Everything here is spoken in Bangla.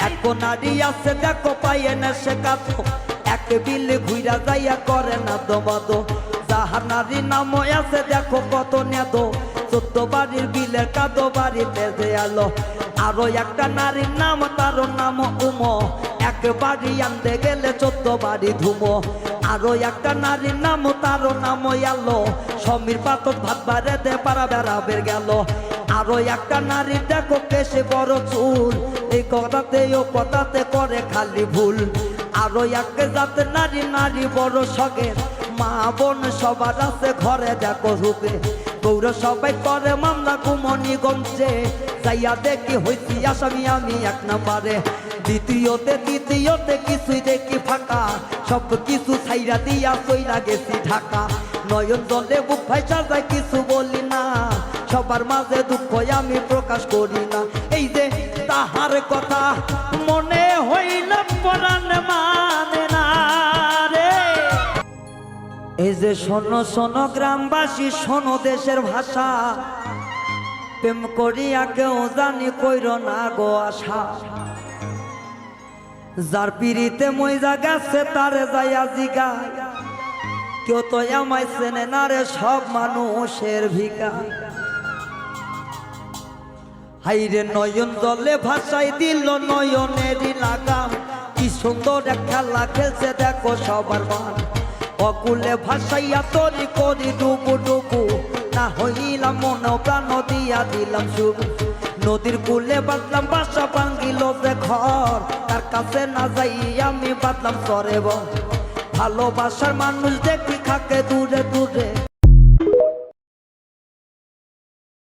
এক নারী আছে দেখো পাইয়ে না সে কাতো এক বিলে ঘুরা যাইয়া করে না দমাদো যাহার নারী নাম আছে দেখো কত নেদো 14 বাড়ির বিলের কাদো বাড়িতে যে আলো আরো একটা নারীর নাম তার নাম উমো এক বাড়ি আনতে গেলে 14 বাড়ি ধুমো আরো একটা নারীর নাম তার নাম আলো সমীর পাতক ভাত বাড়ে দে পারা বেড়াবের গেল আরো একটা নারী দেখো কেসে বড় চুল এই কথাতে ও কথাতে করে খালি ভুল আরো এক জাতের নারী নারী বড় সগে মা বোন সবার আছে ঘরে দেখো রূপে গৌর সবাই করে মামলা কুমনিগঞ্জে যাইয়া দেখি হইছি আসামি আমি এক নাম্বারে দ্বিতীয়তে কিছুই দেখি ফাঁকা সব কিছু ছাইরা দিয়া চইলা গেছি ঢাকা নয়ন জলে বুক ভাইসা যায় কিছু বলি না সবার মাঝে দুঃখ আমি প্রকাশ করি না এই যে তাহার কথা মনে হইল পরাণ মানে না রে এই যে শোনো শোনো গ্রামবাসী শোনো দেশের ভাষা প্রেম করিয়া কেউ জানি কইর না গো আশা যার পিড়িতে মইজা গেছে তারে যাইয়া জিগা কেউ তো আমায় চেনে না রে সব মানুষের ভিকা হাইরে নয়ন জলে ভাষাই দিল নয়নেরই লাগাম কি সুন্দর এক খেলা খেলছে দেখো সবার মান অকুলে ভাষাইয়া তরি করি ডুবু ডুবু না হইলাম মন প্রাণ দিয়া দিলাম শুরু নদীর কূলে বাঁধলাম বাসা ভাঙ্গিল যে ঘর তার কাছে না যাই আমি বাঁধলাম সরে ভালোবাসার মানুষ দেখি খাকে দূরে দূরে